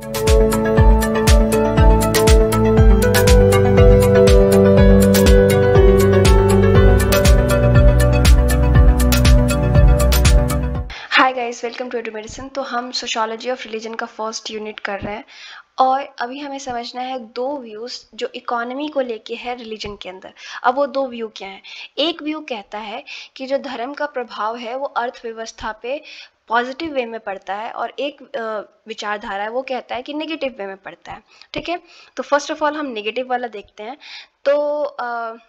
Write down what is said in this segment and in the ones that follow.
Hi guys, welcome to medicine. तो हम sociology of religion का फर्स्ट यूनिट कर रहे हैं और अभी हमें समझना है दो व्यूज़ जो इकोनॉमी को लेके है रिलीजन के अंदर। अब वो दो व्यू क्या हैं? एक व्यू कहता है कि जो धर्म का प्रभाव है वो अर्थव्यवस्था पे पॉजिटिव वे में पड़ता है और एक विचारधारा है वो कहता है कि नेगेटिव वे में पड़ता है। ठीक है, तो फर्स्ट ऑफ ऑल हम नेगेटिव वाला देखते हैं। तो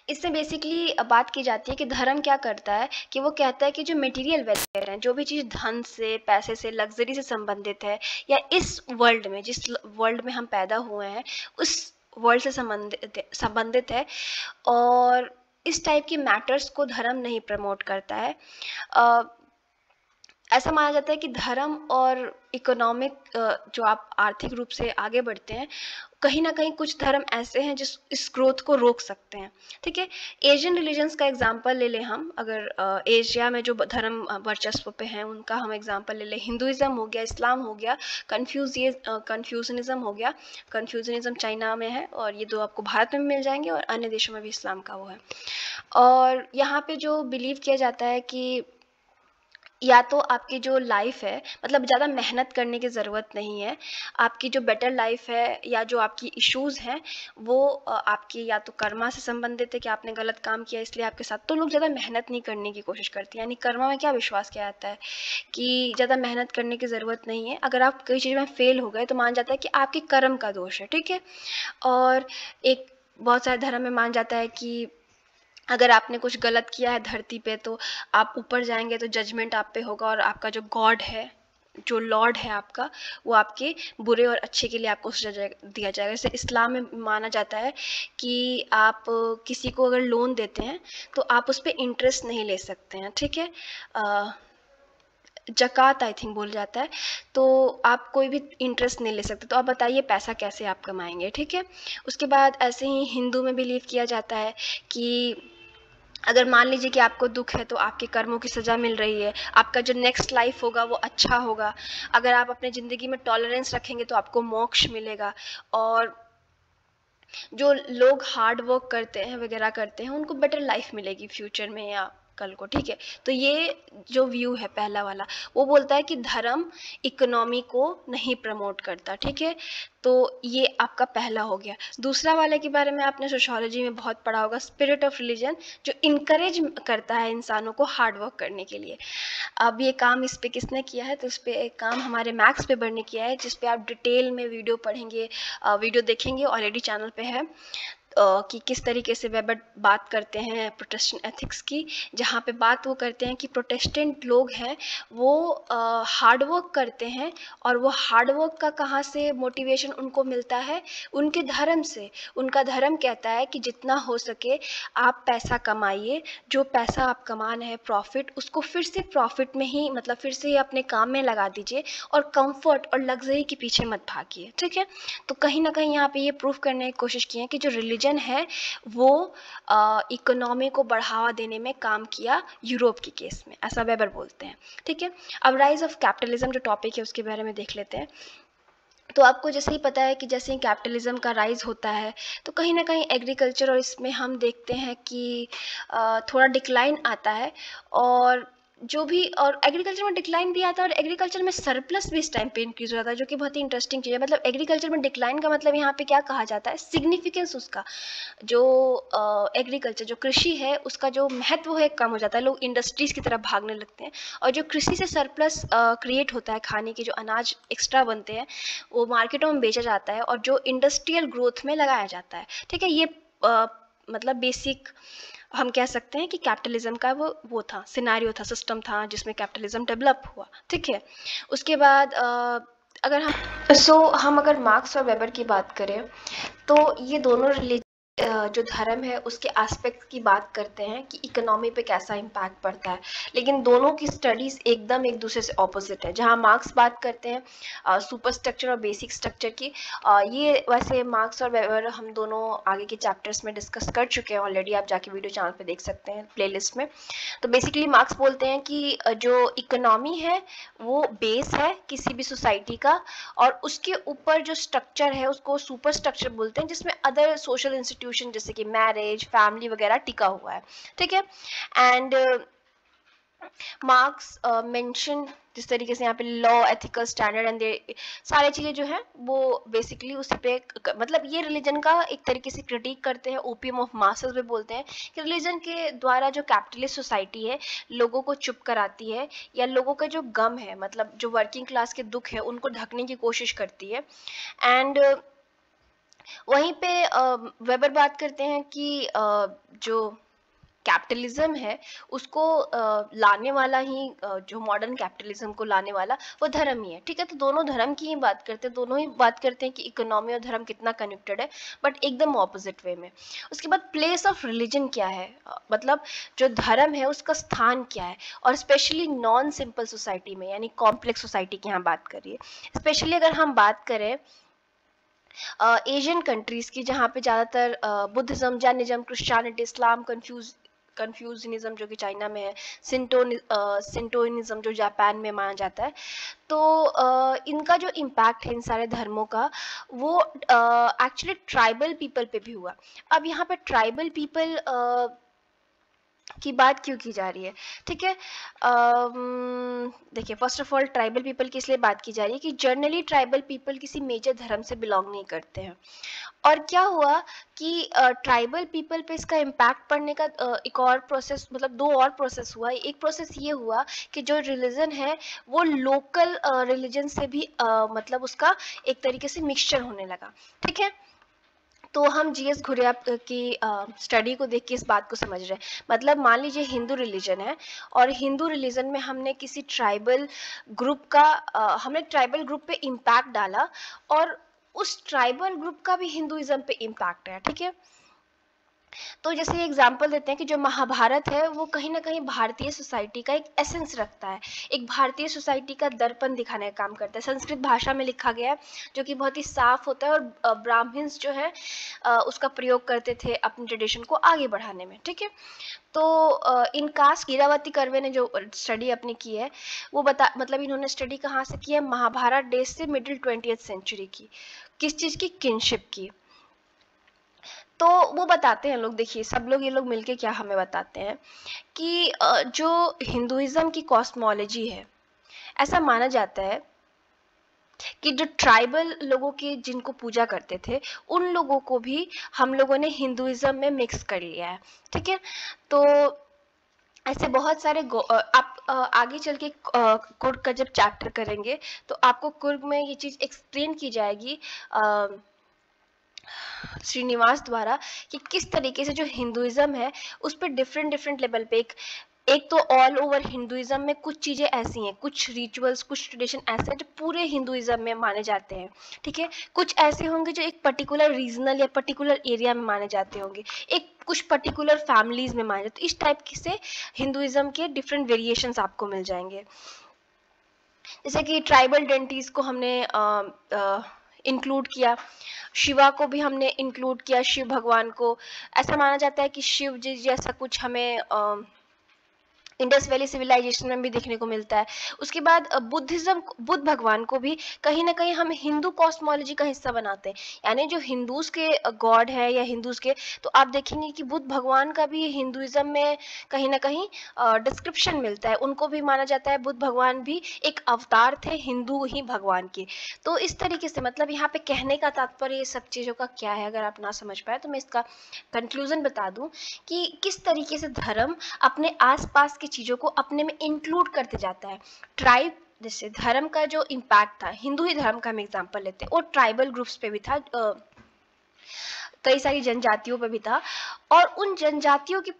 इससे बेसिकली बात की जाती है कि धर्म क्या करता है कि वो कहता है कि जो मटेरियल वेलफेयर है, जो भी चीज़ धन से, पैसे से, लग्जरी से संबंधित है या इस वर्ल्ड में, जिस वर्ल्ड में हम पैदा हुए हैं उस वर्ल्ड से संबंधित है और इस टाइप की मैटर्स को धर्म नहीं प्रमोट करता है। ऐसा माना जाता है कि धर्म और इकोनॉमिक जो आप आर्थिक रूप से आगे बढ़ते हैं, कहीं ना कहीं कुछ धर्म ऐसे हैं जिस इस ग्रोथ को रोक सकते हैं। ठीक है, एशियन रिलीजन्स का एग्जांपल ले लें हम। अगर एशिया में जो धर्म वर्चस्व पे हैं उनका हम एग्जांपल ले लें, हिंदुइज्म हो गया, इस्लाम हो गया, कन्फ्यूजनिज्म हो गया। कन्फ्यूजनिज्म चाइना में है और ये दो आपको भारत में मिल जाएंगे और अन्य देशों में भी इस्लाम का वो है। और यहाँ पे जो बिलीव किया जाता है कि या तो आपकी जो लाइफ है, मतलब ज़्यादा मेहनत करने की ज़रूरत नहीं है, आपकी जो बेटर लाइफ है या जो आपकी इश्यूज़ हैं वो आपकी या तो कर्मा से संबंधित है कि आपने गलत काम किया इसलिए आपके साथ, तो लोग ज़्यादा मेहनत नहीं करने की कोशिश करते हैं। यानी कर्मा में क्या विश्वास किया जाता है कि ज़्यादा मेहनत करने की ज़रूरत नहीं है। अगर आप कोई चीज़ में फेल हो गए तो मान जाता है कि आपके कर्म का दोष है। ठीक है, और एक बहुत सारे धर्म में मान जाता है कि अगर आपने कुछ गलत किया है धरती पे तो आप ऊपर जाएंगे तो जजमेंट आप पे होगा और आपका जो गॉड है, जो लॉर्ड है आपका, वो आपके बुरे और अच्छे के लिए आपको सजा दिया जाएगा। जैसे इस्लाम में माना जाता है कि आप किसी को अगर लोन देते हैं तो आप उस पर इंटरेस्ट नहीं ले सकते हैं। ठीक है, जक़ात आई थिंक बोल जाता है, तो आप कोई भी इंटरेस्ट नहीं ले सकते। तो आप बताइए पैसा कैसे आप कमाएंगे। ठीक है, उसके बाद ऐसे ही हिंदू में बिलीव किया जाता है कि अगर मान लीजिए कि आपको दुख है तो आपके कर्मों की सज़ा मिल रही है, आपका जो नेक्स्ट लाइफ होगा वो अच्छा होगा। अगर आप अपने ज़िंदगी में टॉलरेंस रखेंगे तो आपको मोक्ष मिलेगा। और जो लोग हार्ड वर्क करते हैं वगैरह करते हैं उनको बेटर लाइफ मिलेगी फ्यूचर में या कल को। ठीक है, तो ये जो व्यू है पहला वाला, वो बोलता है कि धर्म इकोनॉमी को नहीं प्रमोट करता। ठीक है, तो ये आपका पहला हो गया। दूसरा वाले के बारे में आपने सोशियोलॉजी में बहुत पढ़ा होगा, स्पिरिट ऑफ रिलीजन, जो इनकरेज करता है इंसानों को हार्ड वर्क करने के लिए। अब ये काम इस पे किसने किया है? तो इस पे एक काम हमारे मैक्स पेपर ने किया है, जिस पे आप डिटेल में वीडियो पढ़ेंगे, वीडियो देखेंगे, ऑलरेडी चैनल पे है, कि किस तरीके से वेबर बात करते हैं प्रोटेस्टेंट एथिक्स की, जहाँ पे बात वो करते हैं कि प्रोटेस्टेंट लोग हैं वो हार्ड वर्क करते हैं और वो हार्ड वर्क का कहाँ से मोटिवेशन उनको मिलता है? उनके धर्म से। उनका धर्म कहता है कि जितना हो सके आप पैसा कमाइए, जो पैसा आप कमा रहे हैं प्रॉफिट, उसको फिर से प्रॉफिट में ही, मतलब फिर से अपने काम में लगा दीजिए और कंफर्ट और लग्जरी के पीछे मत भागिए। ठीक है, तो कहीं ना कहीं यहाँ पे ये प्रूफ करने की कोशिश की है कि जो रिलीजन है वो इकोनॉमी को बढ़ावा देने में काम किया यूरोप के केस में, ऐसा वेबर बोलते हैं। ठीक है, अब राइज ऑफ कैपिटलिज्म जो टॉपिक है उसके बारे में देख लेते हैं। तो आपको जैसे ही पता है कि जैसे ही कैपिटलिज्म का राइज होता है तो कहीं ना कहीं एग्रीकल्चर और इसमें हम देखते हैं कि थोड़ा डिक्लाइन आता है। और जो भी, और एग्रीकल्चर में डिक्लाइन भी आता है और एग्रीकल्चर में सरप्लस भी इस टाइम पे इंक्रीज हो जाता है, जो कि बहुत ही इंटरेस्टिंग चीज़ है। मतलब एग्रीकल्चर में डिक्लाइन का मतलब यहाँ पे क्या कहा जाता है, सिग्निफिकेंस उसका, जो एग्रीकल्चर जो कृषि है उसका जो महत्व है कम हो जाता है, लोग इंडस्ट्रीज की तरफ भागने लगते हैं। और जो कृषि से सरप्लस क्रिएट होता है, खाने के जो अनाज एक्स्ट्रा बनते हैं वो मार्केटों में बेचा जाता है और जो इंडस्ट्रियल ग्रोथ में लगाया जाता है। ठीक है, ये मतलब बेसिक हम कह सकते हैं कि कैपिटलिज्म का वो था, सिनारियो था, सिस्टम था जिसमें कैपिटलिज्म डेवलप हुआ। ठीक है, उसके बाद अगर हम अगर मार्क्स और वेबर की बात करें तो ये दोनों जो धर्म है उसके एस्पेक्ट की बात करते हैं कि इकोनॉमी पे कैसा इम्पैक्ट पड़ता है, लेकिन दोनों की स्टडीज एकदम एक दूसरे से ऑपोजिट है। जहाँ मार्क्स बात करते हैं सुपर स्ट्रक्चर और बेसिक स्ट्रक्चर की, ये वैसे मार्क्स और वेबर हम दोनों आगे के चैप्टर्स में डिस्कस कर चुके हैं ऑलरेडी, आप जाके वीडियो चैनल पे देख सकते हैं प्लेलिस्ट में। तो बेसिकली मार्क्स बोलते हैं कि जो इकोनॉमी है वो बेस है किसी भी सोसाइटी का, और उसके ऊपर जो स्ट्रक्चर है उसको सुपर स्ट्रक्चर बोलते हैं, जिसमें अदर सोशल इंस्टीट्यूशन जैसे कि मैरिज, फैमिली वगैरह टिका हुआ है। ठीक है। एंड मार्क्स मेंशन जिस तरीके से यहाँ पे लॉ, एथिकल स्टैंडर्ड एंड सारी चीजें जो है वो बेसिकली उसी पे मतलब ये रिलीजन का एक तरीके से क्रिटिक करते हैं, ओपियम ऑफ मासेस भी बोलते हैं कि रिलीजन के द्वारा जो कैपिटलिस्ट सोसाइटी है लोगों को चुप कराती है, या लोगों का जो गम है, मतलब जो वर्किंग क्लास के दुख है उनको ढकने की कोशिश करती है। एंड वहीं पे वेबर बात करते हैं कि जो कैपिटलिज्म है उसको लाने वाला ही जो मॉडर्न कैपिटलिज्म को लाने वाला वो धर्म ही है। ठीक है। तो दोनों धर्म की ही बात करते हैं, दोनों ही बात करते हैं कि इकोनॉमी और धर्म कितना कनेक्टेड है, बट एकदम ऑपोजिट वे में। उसके बाद प्लेस ऑफ रिलीजन क्या है, मतलब जो धर्म है उसका स्थान क्या है, और स्पेशली नॉन सिंपल सोसाइटी में यानी कॉम्प्लेक्स सोसाइटी की यहाँ बात करिए। स्पेशली अगर हम बात करें एशियन कंट्रीज की, जहाँ पे ज़्यादातर बुद्धिज्म, जैनिज्म, क्रिश्चियनिटी, इस्लाम, कन्फ्यूजनिज्म जो कि चाइना में है, सिंटोइनिज्म जो जापान में माना जाता है। तो इनका जो इम्पैक्ट है इन सारे धर्मों का वो एक्चुअली ट्राइबल पीपल पे भी हुआ। अब यहाँ पे ट्राइबल पीपल की बात क्यों की जा रही है? ठीक है। देखिए, first of all tribal people की इसलिए बात की जा रही है कि जनरली ट्राइबल पीपल किसी मेजर धर्म से बिलोंग नहीं करते हैं। और क्या हुआ कि ट्राइबल पीपल पे इसका इम्पैक्ट पड़ने का एक और प्रोसेस, मतलब दो और प्रोसेस हुआ। एक प्रोसेस ये हुआ कि जो रिलीजन है वो लोकल रिलीजन से भी मतलब उसका एक तरीके से मिक्सचर होने लगा। ठीक है। तो हम जीएस घुरिया की स्टडी को देख के इस बात को समझ रहे हैं। मतलब मान लीजिए हिंदू रिलीजन है, और हिंदू रिलीजन में हमने किसी ट्राइबल ग्रुप का हमने ट्राइबल ग्रुप पे इम्पैक्ट डाला, और उस ट्राइबल ग्रुप का भी हिंदुइज्म पे इम्पैक्ट है। ठीक है। तो जैसे एग्जाम्पल देते हैं कि जो महाभारत है वो कहीं ना कहीं भारतीय सोसाइटी का एक एसेंस रखता है, एक भारतीय सोसाइटी का दर्पण दिखाने का काम करता है। संस्कृत भाषा में लिखा गया है जो कि बहुत ही साफ होता है, और ब्राह्मण्स जो है उसका प्रयोग करते थे अपनी ट्रेडिशन को आगे बढ़ाने में। ठीक है। तो इन कास्ट ईरावती कर्वे ने जो स्टडी अपनी की है वो मतलब इन्होंने स्टडी कहाँ से की है? महाभारत डेज से मिडिल 20th सेंचुरी की। किस चीज़ की? किनशिप की। तो वो बताते हैं लोग, देखिए सब लोग, ये लोग मिलके क्या हमें बताते हैं कि जो हिंदुइज्म की कॉस्मोलॉजी है, ऐसा माना जाता है कि जो ट्राइबल लोगों की जिनको पूजा करते थे उन लोगों को भी हम लोगों ने हिंदुइज्म में मिक्स कर लिया है। ठीक है। तो ऐसे बहुत सारे आप आगे चल के कुर्ग का जब चैप्टर करेंगे तो आपको कुर्ग में ये चीज़ एक्सप्लेन की जाएगी श्रीनिवास द्वारा कि किस तरीके से जो हिंदुइज्म है उस पर डिफरेंट डिफरेंट लेवल पे एक तो ऑल ओवर हिंदुइज्म में कुछ चीज़ें ऐसी हैं, कुछ रिचुअल्स, कुछ ट्रेडिशन ऐसे हैं जो पूरे हिंदुइज्म में माने जाते हैं। ठीक है। कुछ ऐसे होंगे जो एक पर्टिकुलर रीजनल या पर्टिकुलर एरिया में माने जाते होंगे, एक कुछ पर्टिकुलर फैमिलीज में माने जाते। इस टाइप से हिंदुइज्म के डिफरेंट वेरिएशंस आपको मिल जाएंगे। जैसे कि ट्राइबल डेंटिस को हमने इंक्लूड किया, शिवा को भी हमने इंक्लूड किया, शिव भगवान को। ऐसा माना जाता है कि शिव जी जैसा कुछ हमें इंडस वैली सिविलाइजेशन में भी देखने को मिलता है। उसके बाद बुद्धिज्म, बुद्ध भगवान को भी कहीं ना कहीं हम हिंदू कॉस्मोलॉजी का हिस्सा बनाते हैं, यानी जो हिंदूज के गॉड है या हिंदूज के, तो आप देखेंगे कि बुद्ध भगवान का भी हिंदुइज्म में कहीं ना कहीं डिस्क्रिप्शन मिलता है। उनको भी माना जाता है बुद्ध भगवान भी एक अवतार थे हिंदू ही भगवान के। तो इस तरीके से मतलब यहाँ पे कहने का तात्पर्य ये सब चीज़ों का क्या है, अगर आप ना समझ पाए तो मैं इसका कंक्लूजन बता दूं कि किस तरीके से धर्म अपने आसपास की चीज़ों को अपने में इंक्लूड करते जाता है। ट्राइब, जैसे धर्म का जो इम्पैक्ट था, हिंदू ही धर्म का हम एग्जांपल लेते हैं, वो ट्राइबल ग्रुप्स पे भी था, कई सारी जनजातियों पे भी था, और उन जनजातियों के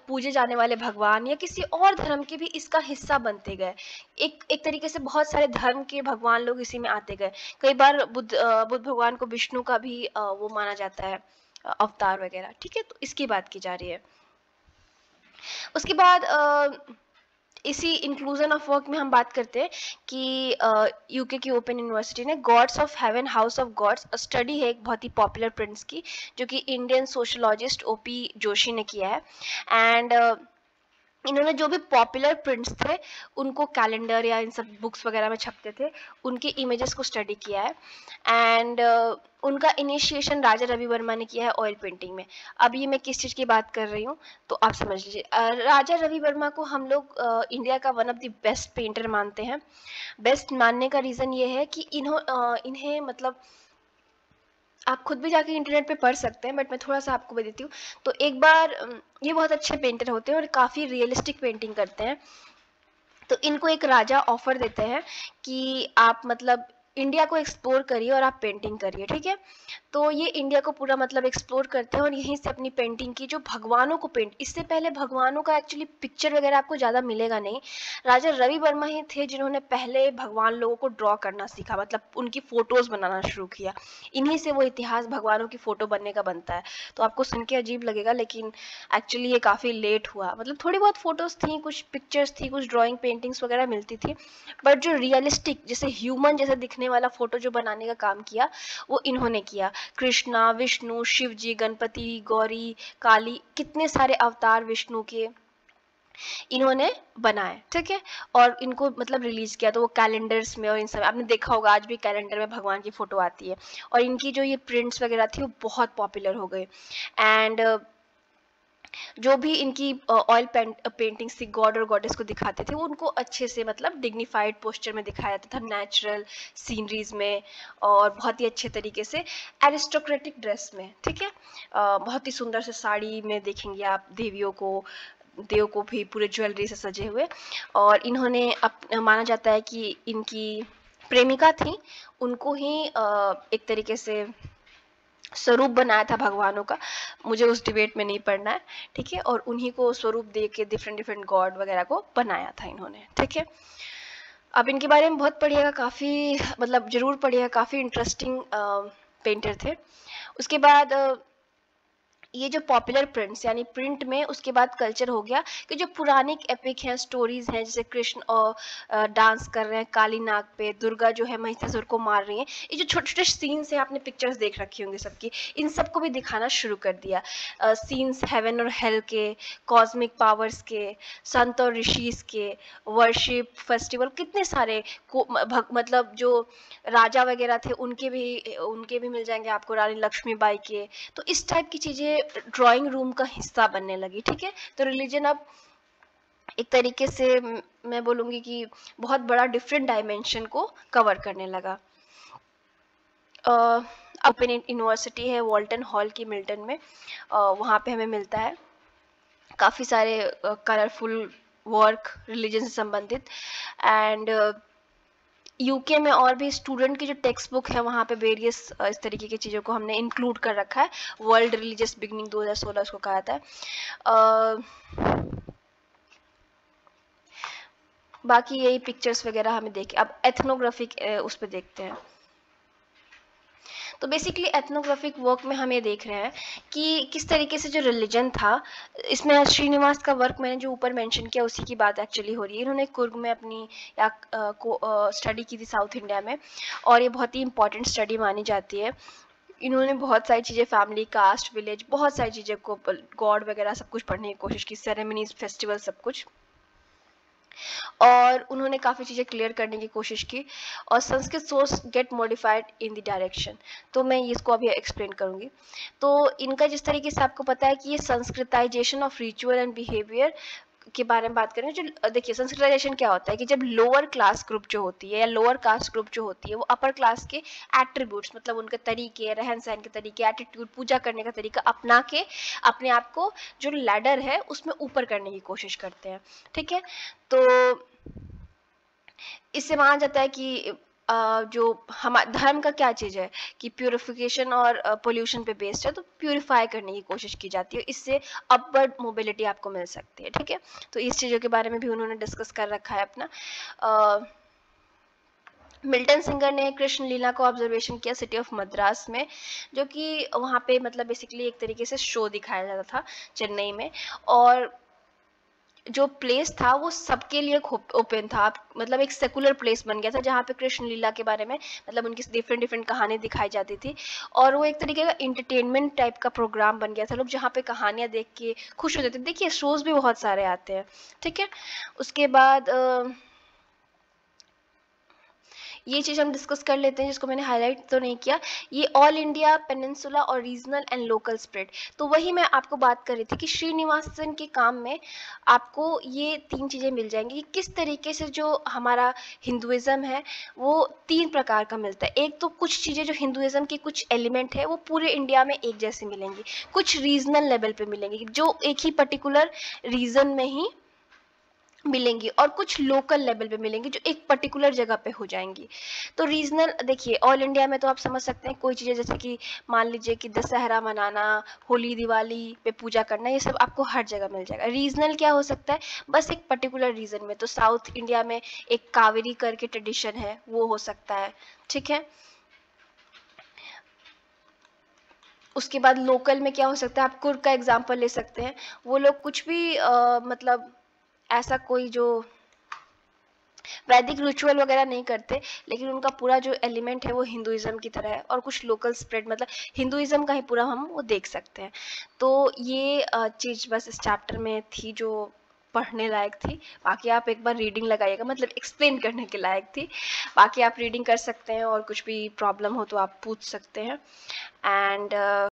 पूजे जाने वाले भगवान या किसी और धर्म के भी इसका हिस्सा बनते गए। एक तरीके से बहुत सारे धर्म के भगवान लोग इसी में आते गए। कई बार बुद्ध भगवान को विष्णु का भी वो माना जाता है, अवतार वगैरह, ठीक है। तो इसकी बात की जा रही है। उसके बाद इसी इंक्लूजन ऑफ वर्क में हम बात करते हैं कि यूके की ओपन यूनिवर्सिटी ने gods of heaven house of gods study है एक बहुत ही पॉपुलर प्रिंट्स की, जो कि इंडियन सोशोलॉजिस्ट ओपी जोशी ने किया है। एंड इन्होंने जो भी पॉपुलर प्रिंट्स थे उनको कैलेंडर या इन सब बुक्स वगैरह में छपते थे, उनके इमेजेस को स्टडी किया है। एंड उनका इनिशिएशन राजा रवि वर्मा ने किया है ऑयल पेंटिंग में। अब ये मैं किस चीज़ की बात कर रही हूँ तो आप समझ लीजिए। राजा रवि वर्मा को हम लोग इंडिया का one of the best painter मानते हैं। बेस्ट मानने का रीज़न ये है कि इन्हें मतलब आप खुद भी जाके इंटरनेट पे पढ़ सकते हैं, बट मैं थोड़ा सा आपको बता देती हूँ। तो एक बार ये बहुत अच्छे पेंटर होते हैं और काफ़ी रियलिस्टिक पेंटिंग करते हैं। तो इनको एक राजा ऑफर देते हैं कि आप मतलब इंडिया को एक्सप्लोर करिए और आप पेंटिंग करिए, ठीक है। तो ये इंडिया को पूरा मतलब एक्सप्लोर करते हैं और यहीं से अपनी पेंटिंग की जो भगवानों को पेंट, इससे पहले भगवानों का एक्चुअली पिक्चर वगैरह आपको ज़्यादा मिलेगा नहीं। राजा रवि वर्मा ही थे जिन्होंने पहले भगवान लोगों को ड्रॉ करना सीखा, मतलब उनकी फ़ोटोज़ बनाना शुरू किया। इन्हीं से वो इतिहास भगवानों की फ़ोटो बनने का बनता है। तो आपको सुन के अजीब लगेगा, लेकिन एक्चुअली ये काफ़ी लेट हुआ। मतलब थोड़ी बहुत फ़ोटोज़ थी, कुछ पिक्चर्स थी, कुछ ड्राइंग पेंटिंग्स वगैरह मिलती थी, बट जो रियलिस्टिक जैसे ह्यूमन जैसे दिखने वाला फ़ोटो जो बनाने का काम किया वो इन्होंने किया। कृष्णा, विष्णु, शिव जी, गणपति, गौरी, काली, कितने सारे अवतार विष्णु के इन्होंने बनाए, ठीक है। और इनको मतलब रिलीज किया, तो वो कैलेंडर्स में और इन सब आपने देखा होगा, आज भी कैलेंडर में भगवान की फोटो आती है। और इनकी जो ये प्रिंट्स वगैरह थी वो बहुत पॉपुलर हो गए। एंड जो भी इनकी ऑयल पेंटिंग्स थी गॉड और गॉडेस को दिखाते थे, वो उनको अच्छे से मतलब डिग्निफाइड पोस्चर में दिखाया जाता था, नेचुरल सीनरीज में और बहुत ही अच्छे तरीके से एरिस्टोक्रेटिक ड्रेस में, ठीक है। बहुत ही सुंदर से साड़ी में देखेंगे आप देवियों को, देव को भी पूरे ज्वेलरी से सजे हुए। और इन्होंने माना जाता है कि इनकी प्रेमिका थी, उनको ही एक तरीके से स्वरूप बनाया था भगवानों का। मुझे उस डिबेट में नहीं पढ़ना है, ठीक है। और उन्हीं को स्वरूप दे के डिफरेंट डिफरेंट गॉड वगैरह को बनाया था इन्होंने, ठीक है। अब इनके बारे में बहुत पढ़िएगा, काफ़ी मतलब ज़रूर पढ़िएगा, काफ़ी इंटरेस्टिंग पेंटर थे। उसके बाद ये जो पॉपुलर प्रिंट्स यानी प्रिंट में उसके बाद कल्चर हो गया कि जो पुराने एपिक हैं, स्टोरीज हैं, जैसे कृष्ण और डांस कर रहे हैं काली नाग पे, दुर्गा जो है महिषासुर को मार रही हैं, ये जो छोटे छोटे सीन्स हैं आपने पिक्चर्स देख रखी होंगी सबकी, इन सबको भी दिखाना शुरू कर दिया। सीन्स हेवन और हेल के, कॉस्मिक पावर्स के, संत और ऋषिज के, वर्शिप फेस्टिवल, कितने सारे मतलब जो राजा वगैरह थे उनके भी मिल जाएंगे आपको, रानी लक्ष्मीबाई के। तो इस टाइप की चीजें ड्राइंग रूम का हिस्सा बनने लगी, ठीक है। तो रिलीजन अब एक तरीके से मैं बोलूँगी कि बहुत बड़ा डिफरेंट डायमेंशन को कवर करने लगा। ओपन यूनिवर्सिटी है वॉल्टन हॉल की मिल्टन में, वहाँ पे हमें मिलता है काफ़ी सारे कलरफुल वर्क रिलीजन से संबंधित। एंड यूके में और भी स्टूडेंट की जो टेक्स्ट बुक है वहाँ पे वेरियस इस तरीके की चीज़ों को हमने इंक्लूड कर रखा है। वर्ल्ड रिलीजियस बिगनिंग 2016 उसको कहा था। बाकी यही पिक्चर्स वगैरह हमें देखे। अब एथनोग्राफिक उस पर देखते हैं। तो बेसिकली एथनोग्राफिक वर्क में हम ये देख रहे हैं कि किस तरीके से जो रिलीजन था, इसमें श्रीनिवास का वर्क मैंने जो ऊपर मेंशन किया उसी की बात एक्चुअली हो रही है। इन्होंने कुर्ग में अपनी स्टडी की थी साउथ इंडिया में, और ये बहुत ही इंपॉर्टेंट स्टडी मानी जाती है। इन्होंने बहुत सारी चीज़ें, फैमिली, कास्ट, विलेज, बहुत सारी चीज़ें को, गॉड वगैरह सब कुछ पढ़ने की कोशिश की, सेरेमनीज, फेस्टिवल, सब कुछ। और उन्होंने काफ़ी चीज़ें क्लियर करने की कोशिश की। और Sanskrit source gate modified in the direction, तो मैं इसको अभी एक्सप्लेन करूँगी। तो इनका जिस तरीके से आपको पता है कि ये Sanskritisation of ritual and behaviour के बारे में बात करें। जो देखिए संस्कृताइजेशन क्या होता है कि जब लोअर क्लास ग्रुप जो होती है या लोअर कास्ट ग्रुप जो होती है वो अपर क्लास के एट्रीब्यूट्स, मतलब उनके तरीके, रहन सहन के तरीके, एटीट्यूड, पूजा करने का तरीका अपना के अपने आप को जो लैडर है उसमें ऊपर करने की कोशिश करते हैं, ठीक है। तो इससे माना जाता है कि जो हमारा धर्म का क्या चीज़ है कि प्यूरिफिकेशन और पोल्यूशन पे बेस्ड है, तो प्यूरिफाई करने की कोशिश की जाती है, इससे अपवर्ड मोबिलिटी आपको मिल सकती है, ठीक है। तो इस चीज़ों के बारे में भी उन्होंने डिस्कस कर रखा है अपना। मिल्टन सिंगर ने कृष्ण लीला को ऑब्जर्वेशन किया सिटी ऑफ मद्रास में, जो कि वहाँ पे मतलब बेसिकली एक तरीके से शो दिखाया जाता था चेन्नई में, और जो प्लेस था वो सबके लिए ओपन था। आप मतलब एक सेकुलर प्लेस बन गया था जहाँ पे कृष्ण लीला के बारे में मतलब उनकी डिफरेंट डिफरेंट कहानी दिखाई जाती थी, और वो एक तरीके का इंटरटेनमेंट टाइप का प्रोग्राम बन गया था। लोग जहाँ पे कहानियाँ देख के खुश हो जाते थे। देखिए शोज भी बहुत सारे आते हैं, ठीक है। उसके बाद ये चीज़ हम डिस्कस कर लेते हैं जिसको मैंने हाईलाइट तो नहीं किया, ये ऑल इंडिया, पेनिनसुला और रीजनल एंड लोकल स्प्रेड। तो वही मैं आपको बात कर रही थी कि श्रीनिवासन के काम में आपको ये 3 चीज़ें मिल जाएंगी कि किस तरीके से जो हमारा हिंदुइज्म है वो 3 प्रकार का मिलता है। एक तो कुछ चीज़ें जो हिंदुइज्म के कुछ एलिमेंट है वो पूरे इंडिया में एक जैसे मिलेंगी, कुछ रीजनल लेवल पे मिलेंगी जो एक ही पर्टिकुलर रीजन में ही मिलेंगी, और कुछ लोकल लेवल पे मिलेंगी जो एक पर्टिकुलर जगह पे हो जाएंगी। तो रीजनल देखिए ऑल इंडिया में तो आप समझ सकते हैं कोई चीज़ें जैसे कि मान लीजिए कि दशहरा मनाना, होली दिवाली पे पूजा करना, ये सब आपको हर जगह मिल जाएगा। रीजनल क्या हो सकता है, बस एक पर्टिकुलर रीजन में। तो साउथ इंडिया में एक कावेरी करके ट्रेडिशन है, वो हो सकता है, ठीक है। उसके बाद लोकल में क्या हो सकता है, आप कुर्ग का एग्जाम्पल ले सकते हैं। वो लोग कुछ भी मतलब ऐसा कोई जो वैदिक रिचुअल वगैरह नहीं करते, लेकिन उनका पूरा जो एलिमेंट है वो हिंदुइज्म की तरह है, और कुछ लोकल स्प्रेड मतलब हिंदुइज्म का ही पूरा हम वो देख सकते हैं। तो ये चीज़ बस इस चैप्टर में थी जो पढ़ने लायक थी। बाकी आप एक बार रीडिंग लगाइएगा, मतलब एक्सप्लेन करने के लायक थी। बाकी आप रीडिंग कर सकते हैं, और कुछ भी प्रॉब्लम हो तो आप पूछ सकते हैं। एंड